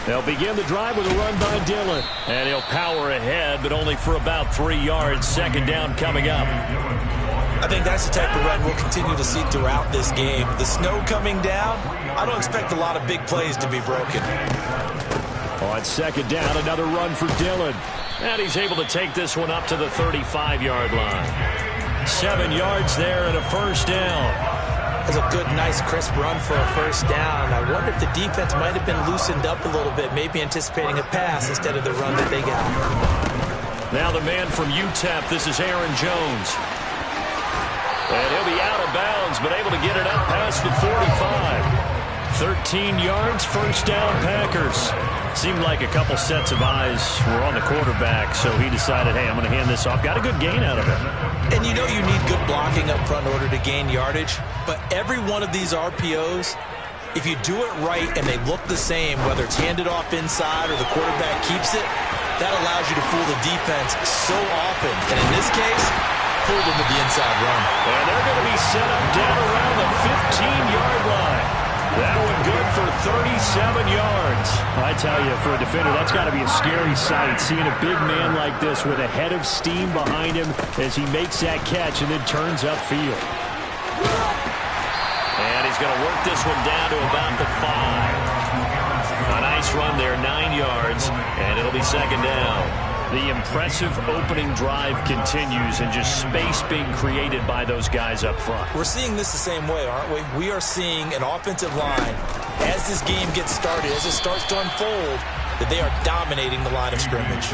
They'll begin the drive with a run by Dillon. And he'll power ahead, but only for about 3 yards. Second down coming up. I think that's the type of run we'll continue to see throughout this game. The snow coming down, I don't expect a lot of big plays to be broken. On second down, another run for Dillon. And he's able to take this one up to the 35-yard line. 7 yards there and a first down. That's a good, nice, crisp run for a first down. I wonder if the defense might have been loosened up a little bit, maybe anticipating a pass instead of the run that they got. Now the man from UTEP, this is Aaron Jones. And he'll be out of bounds, but able to get it up past the 45. 13 yards, first down, Packers. Seemed like a couple sets of eyes were on the quarterback, so he decided, hey, I'm going to hand this off. Got a good gain out of it. And you know you need good blocking up front in order to gain yardage, but every one of these RPOs, if you do it right and they look the same, whether it's handed off inside or the quarterback keeps it, that allows you to fool the defense so often. And in this case, fooled them with the inside run. And they're going to be set up down around the 15-yard line. That one good for 37 yards. I tell you, for a defender, that's got to be a scary sight, seeing a big man like this with a head of steam behind him as he makes that catch and then turns upfield. And he's going to work this one down to about the 5. A nice run there, 9 yards, and it'll be second down. The impressive opening drive continues, and just space being created by those guys up front. We're seeing this the same way, aren't we? We are seeing an offensive line, as this game gets started, as it starts to unfold, that they are dominating the line of scrimmage.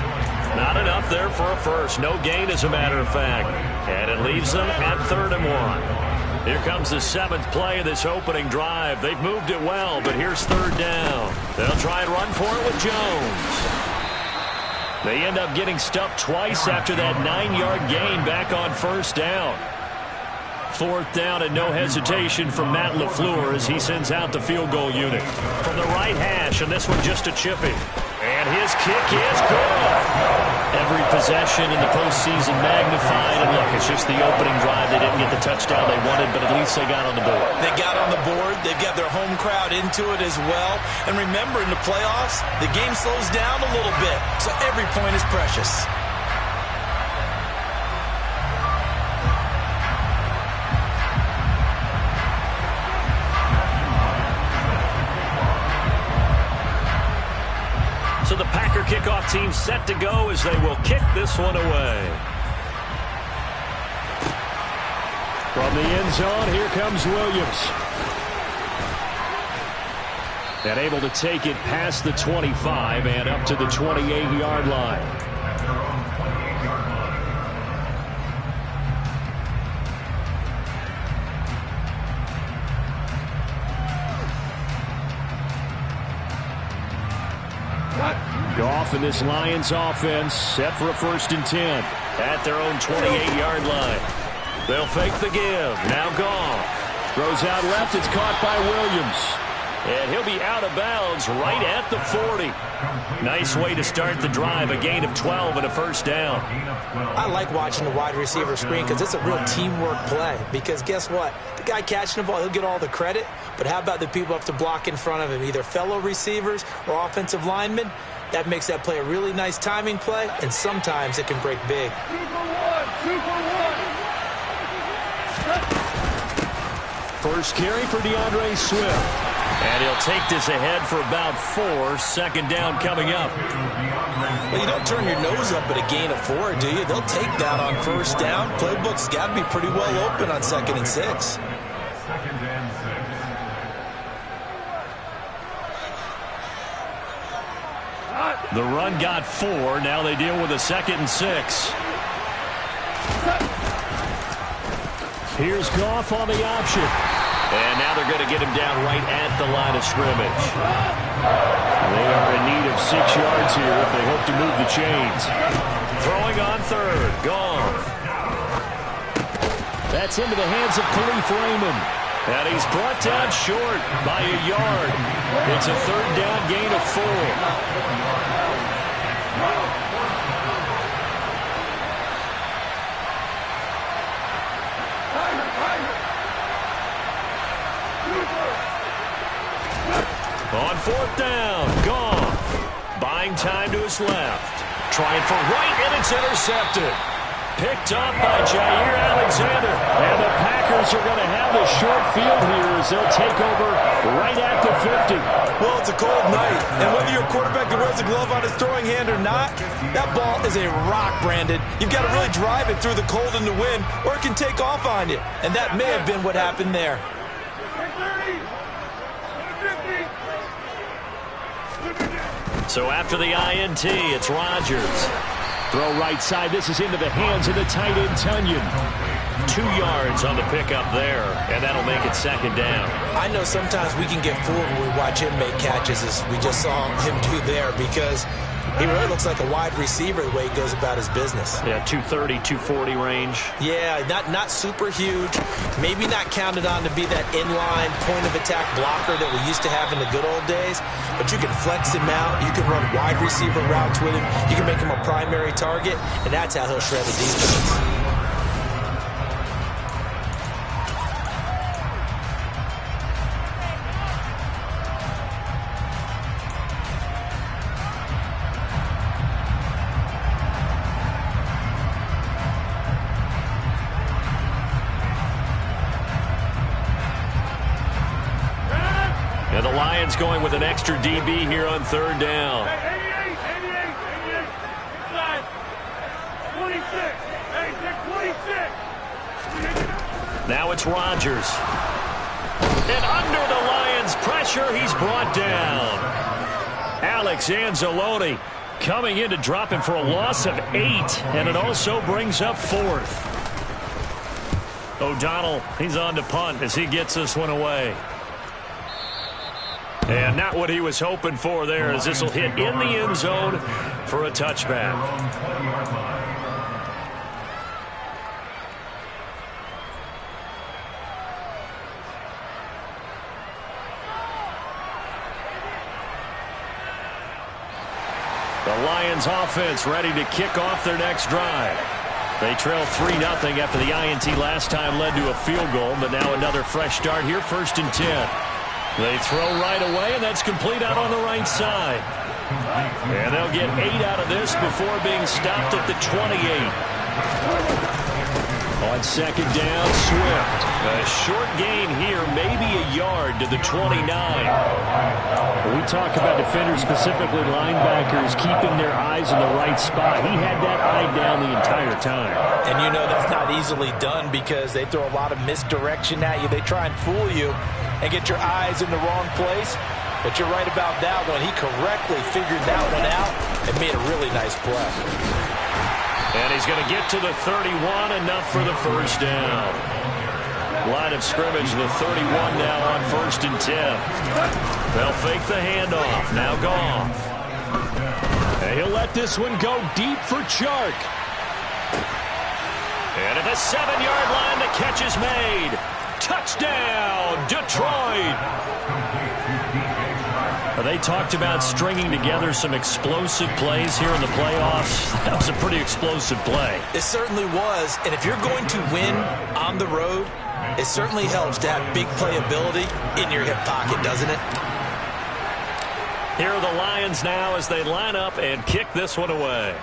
Not enough there for a first. No gain, as a matter of fact. And it leaves them at 3rd and 1. Here comes the 7th play of this opening drive. They've moved it well, but here's 3rd down. They'll try and run for it with Jones. They end up getting stuffed twice after that 9-yard gain back on first down. 4th down and no hesitation from Matt LaFleur as he sends out the field goal unit. From the right hash, and this one just a chipping. And his kick is good. Every possession in the postseason magnified. And look, it's just the opening drive. They didn't get the touchdown they wanted, but at least they got on the board. They got on the board. They've got their home crowd into it as well. And remember, in the playoffs, the game slows down a little bit. So every point is precious. So the Packer kickoff team set to go as they will kick this one away. From the end zone, here comes Williams. And able to take it past the 25 and up to the 28-yard line. Goff and this Lions offense set for a 1st and 10 at their own 28-yard line. They'll fake the give. Now Goff throws out left. It's caught by Williams. And he'll be out of bounds right at the 40. Nice way to start the drive. A gain of 12 and a first down. I like watching the wide receiver screen because it's a real teamwork play. Because guess what? The guy catching the ball, he'll get all the credit. But how about the people up to block in front of him? Either fellow receivers or offensive linemen. That makes that play a really nice timing play, and sometimes it can break big. First carry for DeAndre Swift. And he'll take this ahead for about 4. Second down coming up. Well, you don't turn your nose up at a gain of 4, do you? They'll take that on first down. Playbook's got to be pretty well open on 2nd and 6. The run got 4. Now they deal with a 2nd and 6. Here's Goff on the option. And now they're going to get him down right at the line of scrimmage. They are in need of 6 yards here if they hope to move the chains. Throwing on 3rd. Goff. That's into the hands of Khalif Raymond. And he's brought down short by a yard. It's a 3rd down gain of 4. On 4th down, Goff. Buying time to his left. Trying for right, and it's intercepted. Picked up by Jair Alexander. And the Packers are going to have the short field here as they'll take over right at the 50. Well, it's a cold night, and whether you're a quarterback that wears a glove on his throwing hand or not, that ball is a rock, Brandon. You've got to really drive it through the cold and the wind, or it can take off on you. And that may have been what happened there. So after the INT, it's Rodgers. Throw right side. This is into the hands of the tight end, Tunyon. 2 yards on the pickup there, and that'll make it second down. I know sometimes we can get fooled when we watch him make catches, as we just saw him do there, because he really looks like a wide receiver the way he goes about his business. Yeah, 230, 240 range. Yeah, not super huge. Maybe not counted on to be that inline point-of-attack blocker that we used to have in the good old days. But you can flex him out. You can run wide receiver routes with him. You can make him a primary target, and that's how he'll shred the defense. And the Lions going with an extra DB here on third down. 88. Now it's Rodgers. And under the Lions' pressure, he's brought down. Alex Anzalone coming in to drop him for a loss of 8. And it also brings up 4th. O'Donnell, he's on to punt as he gets this one away. And not what he was hoping for there, as this will hit in the end zone for a touchback. The Lions offense ready to kick off their next drive. They trail 3-0 after the INT last time led to a field goal, but now another fresh start here, 1st and 10. They throw right away, and that's complete out on the right side. And they'll get 8 out of this before being stopped at the 28. On second down, Swift. A short gain here, maybe a yard to the 29. We talk about defenders, specifically linebackers, keeping their eyes in the right spot. He had that eye down the entire time. And you know that's not easily done because they throw a lot of misdirection at you. They try and fool you and get your eyes in the wrong place. But you're right about that one. He correctly figured that one out and made a really nice play. And he's going to get to the 31, enough for the first down. Line of scrimmage, the 31 now on 1st and 10. They'll fake the handoff. Now Goff. And he'll let this one go deep for Chark. And at the 7-yard line, the catch is made. Touchdown, Detroit. They talked about stringing together some explosive plays here in the playoffs. That was a pretty explosive play. It certainly was. And if you're going to win on the road, it certainly helps to have big playability in your hip pocket, doesn't it? Here are the Lions now as they line up and kick this one away.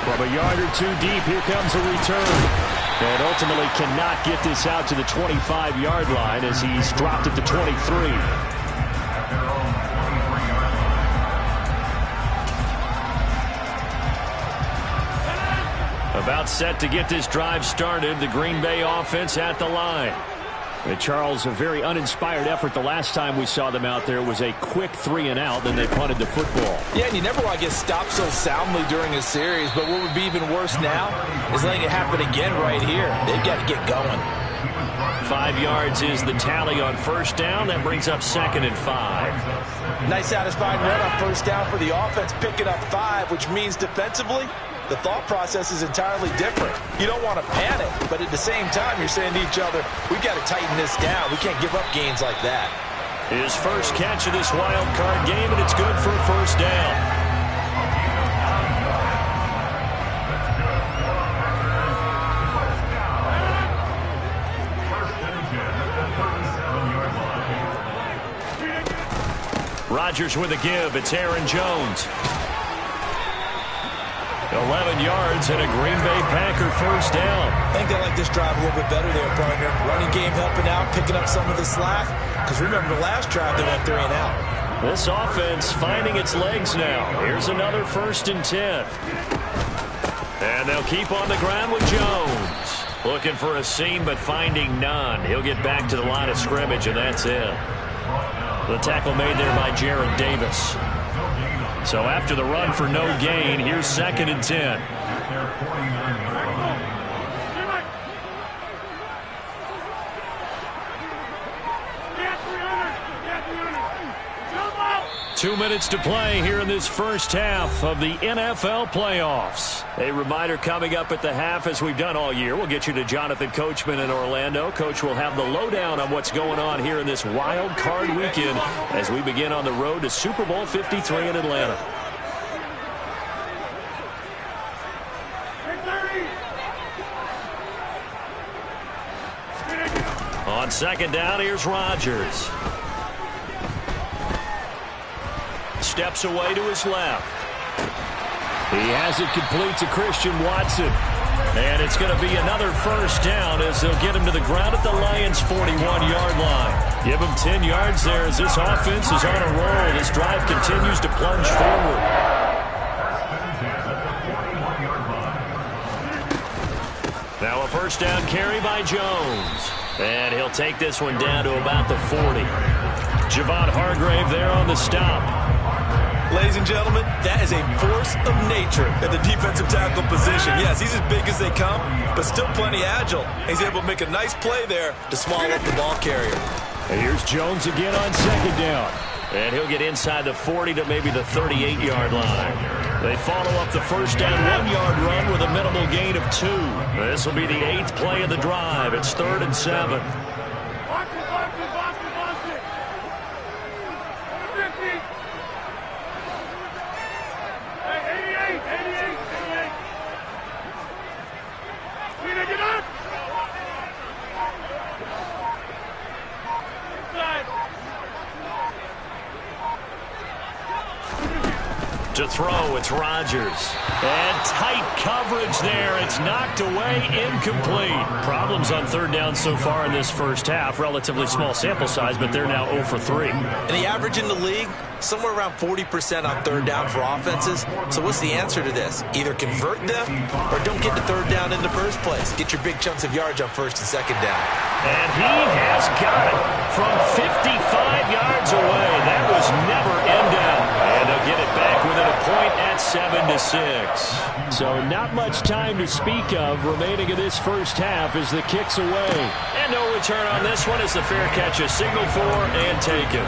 From a yard or 2 deep, here comes a return. And ultimately cannot get this out to the 25-yard line as he's dropped at the 23. About set to get this drive started, the Green Bay offense at the line. And Charles, a very uninspired effort. The last time we saw them out there was a quick 3-and-out, then they punted the football. Yeah, and you never want to get stopped so soundly during a series, but what would be even worse now is letting it happen again right here. They've got to get going. 5 yards is the tally on first down. That brings up 2nd and 5. Nice satisfying run on first down for the offense, picking up 5, which means defensively, the thought process is entirely different. You don't want to panic, but at the same time, you're saying to each other, we've got to tighten this down. We can't give up gains like that. His first catch of this wild card game, and it's good for a first down. Rodgers with a give. It's Aaron Jones. 11 yards and a Green Bay Packer first down. I think they like this drive a little bit better there, partner. Running game helping out, picking up some of the slack. Because remember the last drive they went 3 and out. This offense finding its legs now. Here's another 1st and 10. And they'll keep on the ground with Jones. Looking for a seam but finding none. He'll get back to the line of scrimmage and that's it. The tackle made there by Jarrad Davis. So after the run for no gain, here's 2nd and 10. Two minutes to play here in this first half of the NFL playoffs. A reminder coming up at the half, as we've done all year. We'll get you to Jonathan Coachman in Orlando. Coach will have the lowdown on what's going on here in this wild card weekend as we begin on the road to Super Bowl 53 in Atlanta. On 2nd down, here's Rodgers. Steps away to his left. He has it complete to Christian Watson. And it's going to be another first down as they'll get him to the ground at the Lions' 41-yard line. Give him 10 yards there as this offense is on a roll. This drive continues to plunge forward. Now a first down carry by Jones. And he'll take this one down to about the 40. Javon Hargrave there on the stop. Ladies and gentlemen, that is a force of nature at the defensive tackle position. Yes, he's as big as they come, but still plenty agile. He's able to make a nice play there to swallow up the ball carrier. And here's Jones again on 2nd down. And he'll get inside the 40 to maybe the 38-yard line. They follow up the first down 1-yard run with a minimal gain of 2. This will be the 8th play of the drive. It's 3rd and 7. To throw, it's Rodgers. And tight coverage there. It's knocked away, incomplete. Problems on 3rd down so far in this first half. Relatively small sample size, but they're now 0 for 3. And the average in the league, somewhere around 40% on 3rd down for offenses. So what's the answer to this? Either convert them or don't get to 3rd down in the first place. Get your big chunks of yards on 1st and 2nd down. And he has got it from 55 yards away. That was never in doubt. And they'll get it back within a point at 7-6. So not much time to speak of remaining in this first half as the kick's away. And no return on this one as the fair catch is signaled for and taken.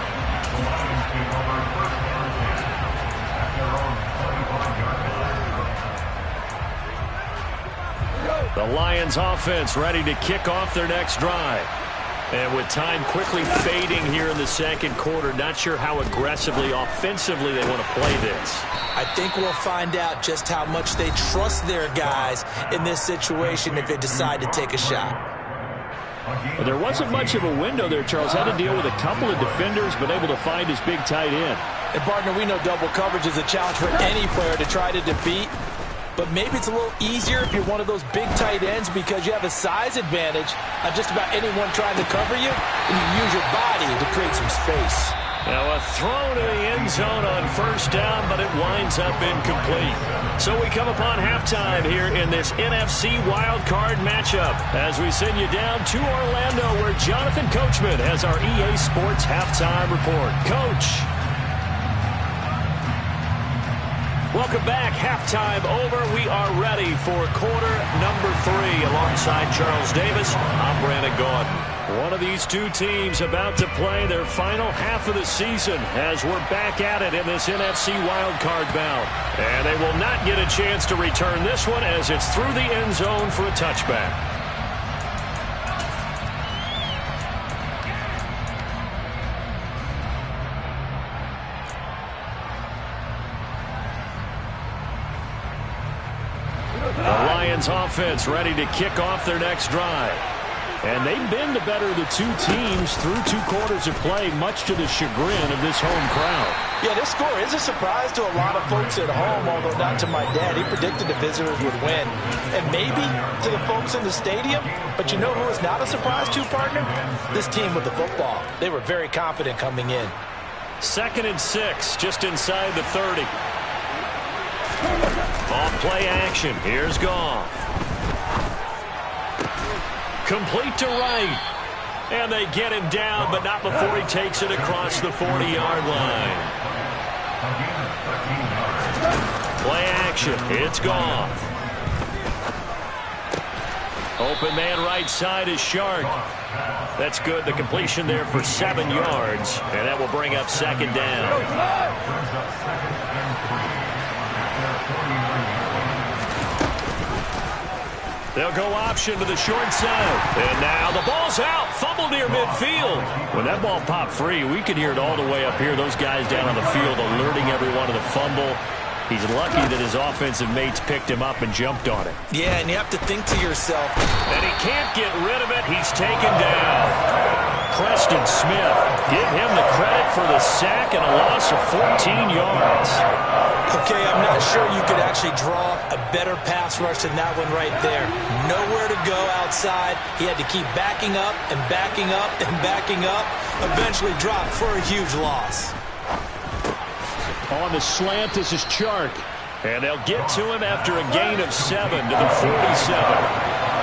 The Lions offense ready to kick off their next drive. And with time quickly fading here in the 2nd quarter, not sure how aggressively, offensively they want to play this. I think we'll find out just how much they trust their guys in this situation if they decide to take a shot. Well, there wasn't much of a window there, Charles. Had to deal with a couple of defenders, but able to find his big tight end. And, partner, we know double coverage is a challenge for any player to try to defeat. But maybe it's a little easier if you're one of those big tight ends because you have a size advantage on just about anyone trying to cover you, and you use your body to create some space. Now a throw to the end zone on 1st down, but it winds up incomplete. So we come upon halftime here in this NFC wildcard matchup as we send you down to Orlando where Jonathan Coachman has our EA Sports halftime report. Coach. Welcome back. Halftime over. We are ready for quarter number 3 alongside Charles Davis. I'm Brandon Gaudin. One of these two teams about to play their final half of the season as we're back at it in this NFC wildcard bout. And they will not get a chance to return this one as it's through the end zone for a touchback. The Lions offense ready to kick off their next drive. And they've been the better of the two teams through 2 quarters of play, much to the chagrin of this home crowd. Yeah, this score is a surprise to a lot of folks at home, although not to my dad. He predicted the visitors would win. And maybe to the folks in the stadium, but you know who is not a surprise to, partner? This team with the football. They were very confident coming in. 2nd and 6, just inside the 30. Off play action. Here's Goff. Complete to right. And they get him down, but not before he takes it across the 40-yard line. Play action. It's Goff. Open man right side is Shark. That's good. The completion there for 7 yards. And that will bring up 2nd down. They'll go option to the short side. And now the ball's out. Fumble near midfield. When that ball popped free, we could hear it all the way up here. Those guys down on the field alerting everyone to the fumble. He's lucky that his offensive mates picked him up and jumped on it. Yeah, and you have to think to yourself. And he can't get rid of it. He's taken down. Preston Smith, give him the credit for the sack and a loss of 14 yards. Okay, I'm not sure you could actually draw a better pass rush than that one right there. Nowhere to go outside. He had to keep backing up and backing up and backing up. Eventually dropped for a huge loss. On the slant, this is Chark. And they'll get to him after a gain of 7 to the 47.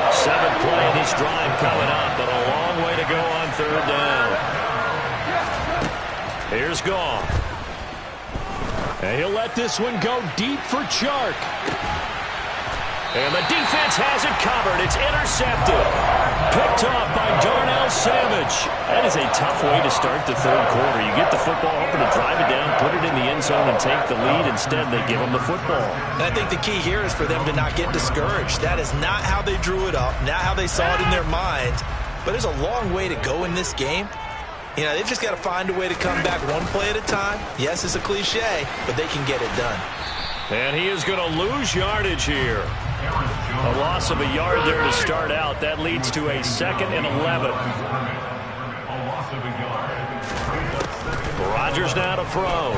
7th play of this drive coming up, but a long way to go on 3rd down. Here's Goff. And he'll let this one go deep for Chark. And the defense has it covered. It's intercepted. Picked off by Darnell Savage. That is a tough way to start the 3rd quarter. You get the football, hoping to drive it down, put it in the end zone, and take the lead. Instead, they give them the football. And I think the key here is for them to not get discouraged. That is not how they drew it up, not how they saw it in their minds. But there's a long way to go in this game. You know, they've just got to find a way to come back one play at a time. Yes, it's a cliche, but they can get it done. And he is going to lose yardage here. A loss of a yard there to start out. That leads to a 2nd and 11. Rodgers now to throw.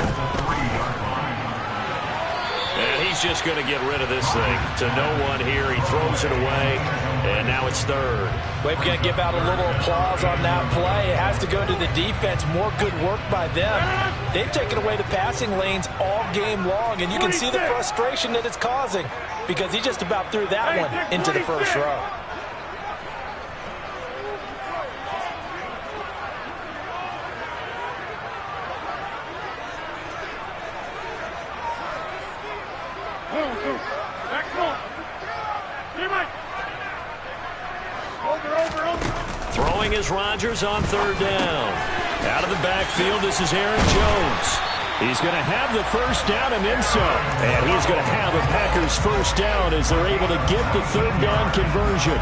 And he's just going to get rid of this thing. To no one here. He throws it away. And now it's 3rd. We've got to give out a little applause on that play. It has to go to the defense. More good work by them. They've taken away the passing lanes all game long, and you can see the frustration that it's causing because he just about threw that one into the 1st row. Throwing is Rodgers on 3rd down. Out of the backfield, this is Aaron Jones. He's going to have the 1st down and then some. And he's going to have a Packers 1st down as they're able to get the 3rd down conversion.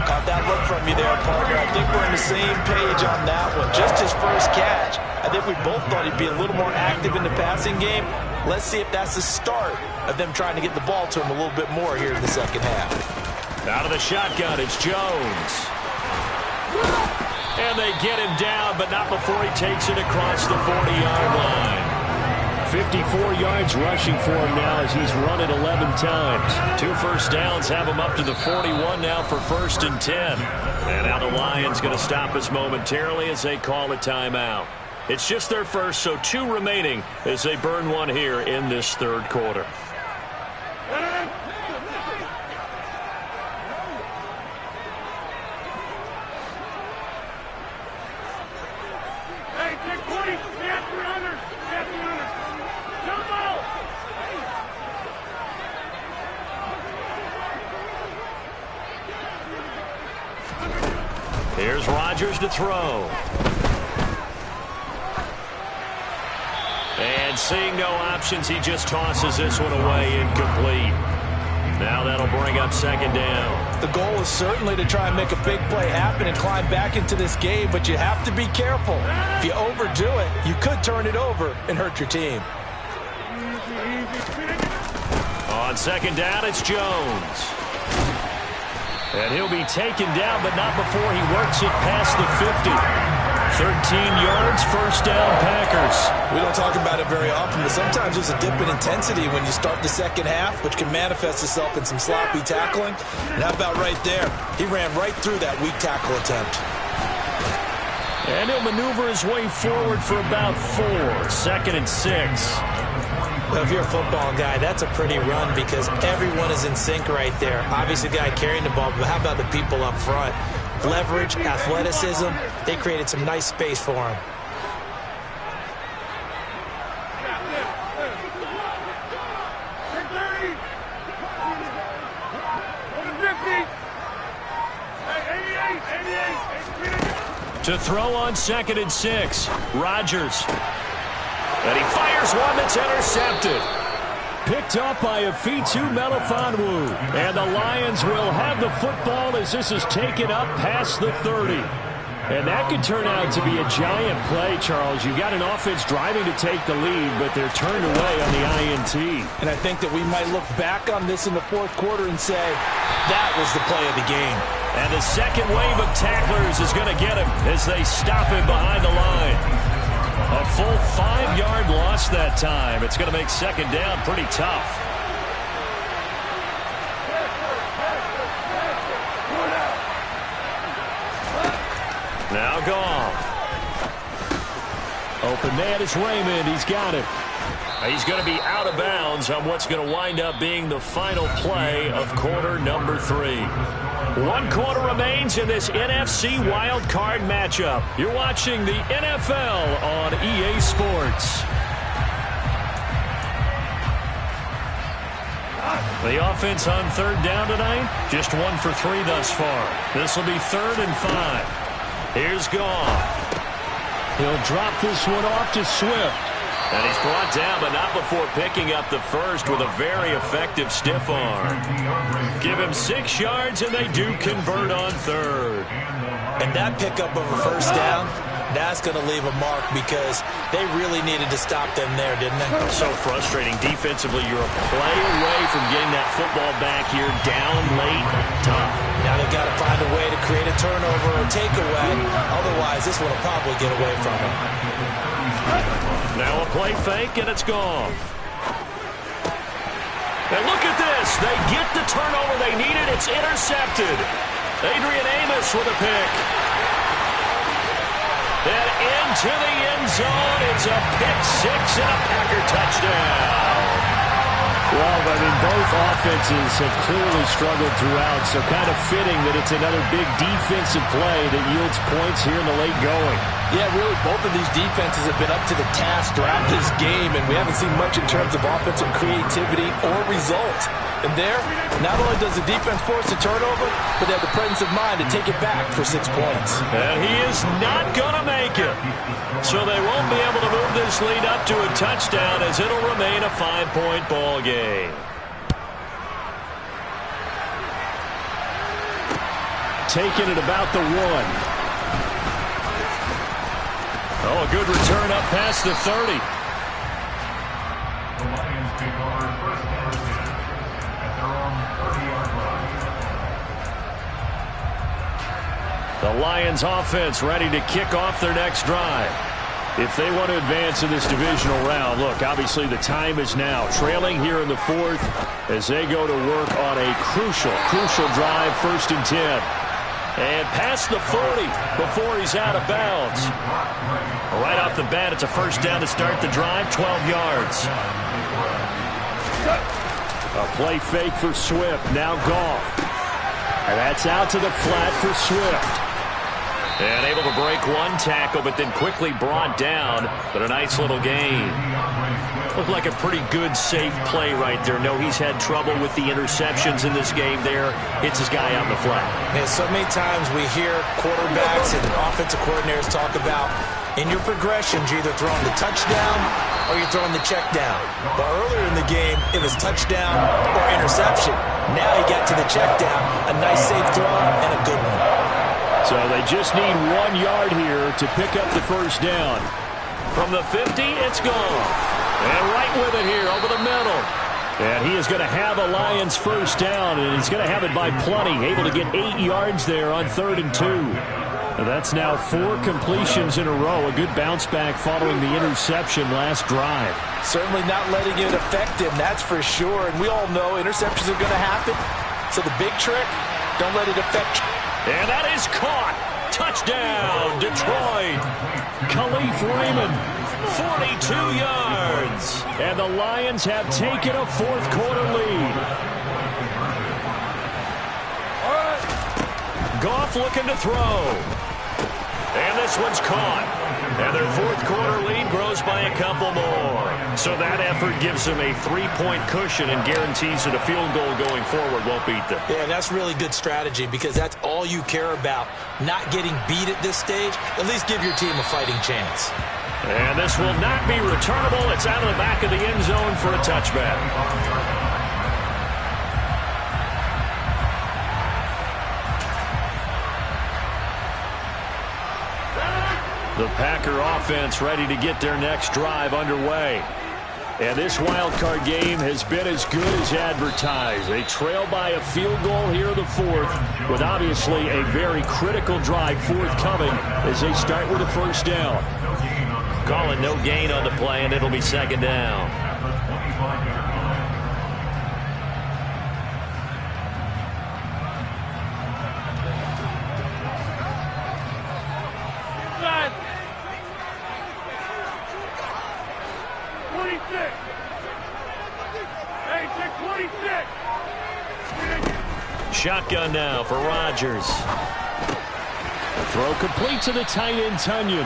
Caught that look from you there, partner. I think we're on the same page on that one. Just his 1st catch. I think we both thought he'd be a little more active in the passing game. Let's see if that's the start of them trying to get the ball to him a little bit more here in the 2nd half. Out of the shotgun, it's Jones. And they get him down, but not before he takes it across the 40-yard line. 54 yards rushing for him now as he's run it 11 times. 2 1st downs have him up to the 41 now for 1st and 10. And now the Lions going to stop us momentarily as they call a timeout. It's just their 1st, so 2 remaining as they burn one here in this 3rd quarter. Here's Rodgers to throw. And seeing no options, he just tosses this one away incomplete. Now that'll bring up 2nd down. The goal is certainly to try and make a big play happen and climb back into this game, but you have to be careful. If you overdo it, you could turn it over and hurt your team. On 2nd down, it's Jones. And he'll be taken down, but not before he works it past the 50. 13 yards, first down, Packers. We don't talk about it very often, but sometimes there's a dip in intensity when you start the second half, which can manifest itself in some sloppy tackling. And how about right there? He ran right through that weak tackle attempt. And he'll maneuver his way forward for about 4. 2nd and 6. Well, if you're a football guy, that's a pretty run because everyone is in sync right there. Obviously, the guy carrying the ball, but how about the people up front? Leverage, athleticism, they created some nice space for him. To throw on 2nd and 6, Rodgers. And he fires one that's intercepted. Picked up by Afitu Melifonwu. And the Lions will have the football as this is taken up past the 30. And that could turn out to be a giant play, Charles. You got an offense driving to take the lead, but they're turned away on the INT. And I think that we might look back on this in the fourth quarter and say, that was the play of the game. And the second wave of tacklers is going to get him as they stop him behind the line. A full 5-yard loss that time. It's going to make second down pretty tough. Now Goff. Open man is Raymond. He's got it. He's going to be out of bounds on what's going to wind up being the final play of quarter number 3. 1 quarter remains in this NFC Wild Card matchup. You're watching the NFL on EA Sports. The offense on 3rd down tonight, just 1 for 3 thus far. This will be 3rd and 5. Here's Goff. He'll drop this one off to Swift. And he's brought down, but not before picking up the first with a very effective stiff arm. Give him 6 yards, and they do convert on 3rd. And that pickup of a first down, that's going to leave a mark because they really needed to stop them there, didn't they? So frustrating. Defensively, you're a play away from getting that football back here down late. Tough. Now they've got to find a way to create a turnover or takeaway. Otherwise, this one will probably get away from them. Now a play fake, and it's gone. And look at this. They get the turnover they needed. It's intercepted. Adrian Amos with a pick. And into the end zone. It's a pick 6 and a Packer touchdown. Well, I mean, both offenses have clearly struggled throughout, so kind of fitting that it's another big defensive play that yields points here in the late going. Yeah, really, both of these defenses have been up to the task throughout this game, and we haven't seen much in terms of offensive creativity or results. And there, not only does the defense force a turnover, but they have the presence of mind to take it back for 6 points. And he is not going to make it. So they won't be able to move this lead up to a touchdown as it'll remain a 5-point ball game. Taking it about the 1. Oh, a good return up past the 30. The Lions take over first down at their own 30-yard line. The Lions offense ready to kick off their next drive. If they want to advance in this divisional round, look, obviously the time is now. Trailing here in the 4th as they go to work on a crucial drive, 1st and 10. And past the 40 before he's out of bounds. Right off the bat, it's a first down to start the drive, 12 yards. A play fake for Swift, now Goff. And that's out to the flat for Swift. And able to break 1 tackle, but then quickly brought down. But a nice little gain. Looked like a pretty good, safe play right there. No, he's had trouble with the interceptions in this game there. Hits his guy out in the flat. Man, so many times we hear quarterbacks and offensive coordinators talk about in your progressions, you're either throwing the touchdown or you're throwing the check down. But earlier in the game, it was touchdown or interception. Now he got to the check down. A nice safe throw and a good one. So they just need 1 yard here to pick up the first down. From the 50, it's gone. And right with it here over the middle. And he is going to have a Lions first down, and he's going to have it by plenty, able to get 8 yards there on 3rd and 2. And that's now 4 completions in a row, a good bounce back following the interception last drive. Certainly not letting it affect him, that's for sure. And we all know interceptions are going to happen. So the big trick, don't let it affect you. And that is caught. Touchdown, Detroit. Khalif Raymond, 42 yards. And the Lions have taken a 4th quarter lead. Goff looking to throw. And this one's caught. And their 4th quarter lead grows by a couple more. So that effort gives them a 3-point cushion and guarantees that a field goal going forward won't beat them. Yeah, that's really good strategy because that's all you care about. Not getting beat at this stage. At least give your team a fighting chance. And this will not be returnable. It's out of the back of the end zone for a touchback. The Packer offense ready to get their next drive underway. And this wild card game has been as good as advertised. They trail by a field goal here in the 4th, with obviously a very critical drive forthcoming as they start with a first down. Calling no gain on the play, and it'll be 2nd down. Shotgun now for Rodgers. The throw complete to the tight end, Tunyon.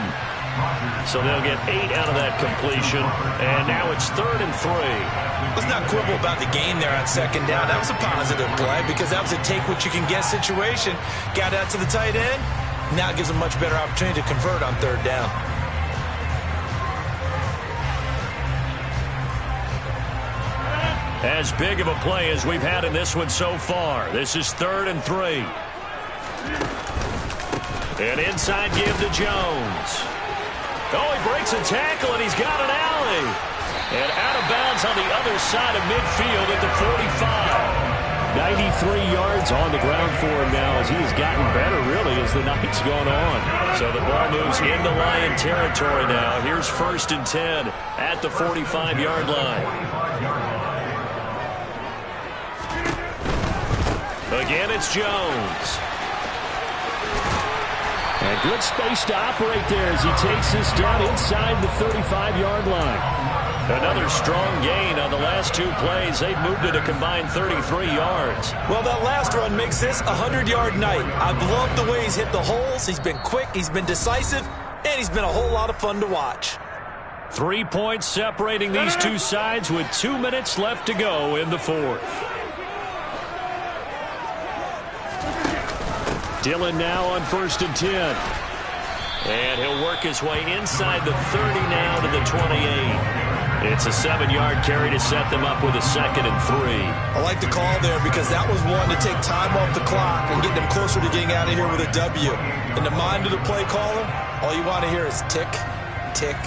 So they'll get 8 out of that completion, and now it's 3rd and 3. Let's not quibble about the gain there on 2nd down. That was a positive play because that was a take-what-you-can-get situation. Got out to the tight end. Now it gives them much better opportunity to convert on 3rd down. As big of a play as we've had in this one so far. This is 3rd and 3. An inside give to Jones. Oh, he breaks a tackle, and he's got an alley. And out of bounds on the other side of midfield at the 45. 93 yards on the ground for him now as he has gotten better, really, as the night's gone on. So the ball moves into Lion territory now. Here's 1st and 10 at the 45-yard line. Again, it's Jones. And good space to operate there as he takes this down inside the 35-yard line. Another strong gain on the last 2 plays. They've moved it a combined 33 yards. Well, that last run makes this a 100-yard night. I've loved the way he's hit the holes. He's been quick, he's been decisive, and he's been a whole lot of fun to watch. 3 points separating these two sides with 2 minutes left to go in the 4th. Dillon now on 1st and 10. And he'll work his way inside the 30 now to the 28. It's a 7-yard carry to set them up with a 2nd and 3. I like the call there because that was one to take time off the clock and get them closer to getting out of here with a W. In the mind of the play caller, all you want to hear is tick, tick,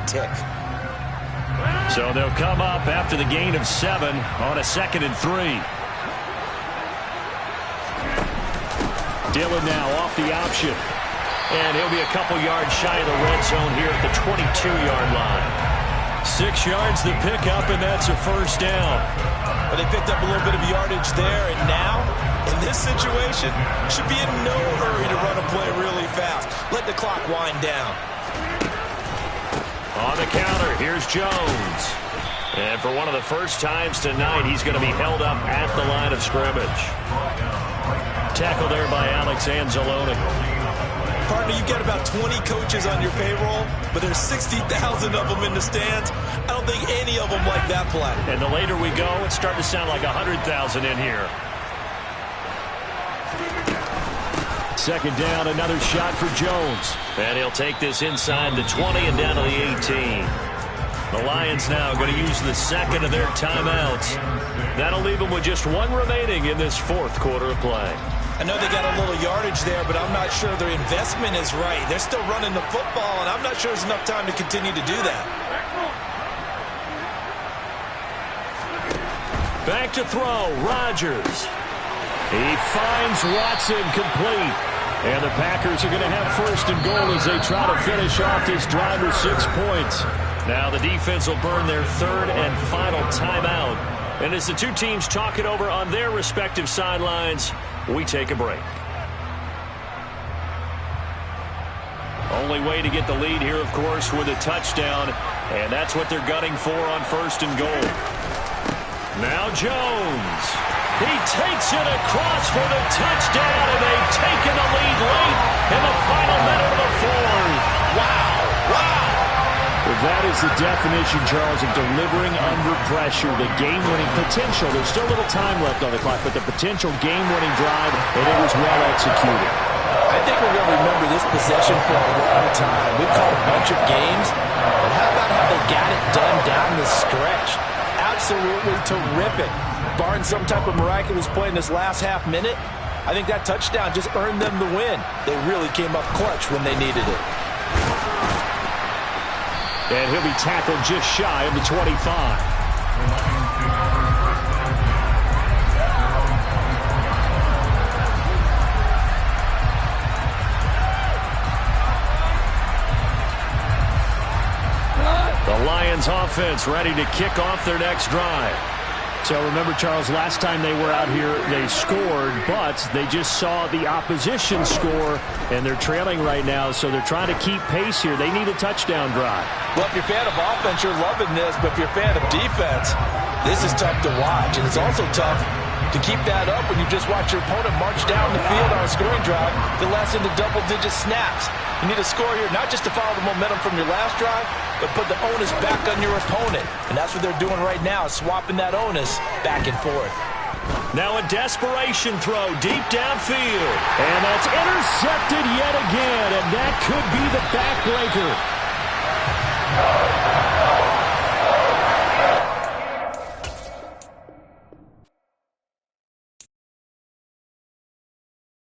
tick. So they'll come up after the gain of 7 on a 2nd and 3. Dillon now off the option. And he'll be a couple yards shy of the red zone here at the 22-yard line. 6 yards to pick up, and that's a first down. But they picked up a little bit of yardage there, and now, in this situation, should be in no hurry to run a play really fast. Let the clock wind down. On the counter, here's Jones. And for one of the first times tonight, he's going to be held up at the line of scrimmage. Tackle there by Alex Anzalone. Partner, you get about 20 coaches on your payroll, but there's 60,000 of them in the stands. I don't think any of them like that play. And the later we go, it's starting to sound like 100,000 in here. 2nd down, another shot for Jones. And he'll take this inside the 20 and down to the 18. The Lions now going to use the 2nd of their timeouts. That'll leave them with just 1 remaining in this 4th quarter of play. I know they got a little yardage there, but I'm not sure their investment is right. They're still running the football, and I'm not sure there's enough time to continue to do that. Back to throw, Rodgers. He finds Watson complete. And the Packers are going to have first and goal as they try to finish off this drive with 6 points. Now the defense will burn their third and final timeout. And as the two teams talk it over on their respective sidelines, we take a break. Only way to get the lead here, of course, with a touchdown. And that's what they're gunning for on first and goal. Now Jones. He takes it across for the touchdown, and they've taken the lead late in the final minute of the fourth. Wow. Wow. That is the definition, Charles, of delivering under pressure. The game-winning potential. There's still a little time left on the clock, but the potential game-winning drive, and it was well executed. I think we're going to remember this possession for a long time. We've called a bunch of games, but how about how they got it done down the stretch? Absolutely terrific. Barring some type of miraculous play in this last half minute, I think that touchdown just earned them the win. They really came up clutch when they needed it. And he'll be tackled just shy of the 25. The Lions offense ready to kick off their next drive. So remember, Charles, last time they were out here, they scored, but they just saw the opposition score, and they're trailing right now, so they're trying to keep pace here. They need a touchdown drive. Well, if you're a fan of offense, you're loving this, but if you're a fan of defense, this is tough to watch, and it's also tough to keep that up when you just watch your opponent march down the field on a scoring drive to less into double-digit snaps. You need a score here, not just to follow the momentum from your last drive, but put the onus back on your opponent. And that's what they're doing right now, swapping that onus back and forth. Now a desperation throw deep downfield. And that's intercepted yet again, and that could be the backbreaker.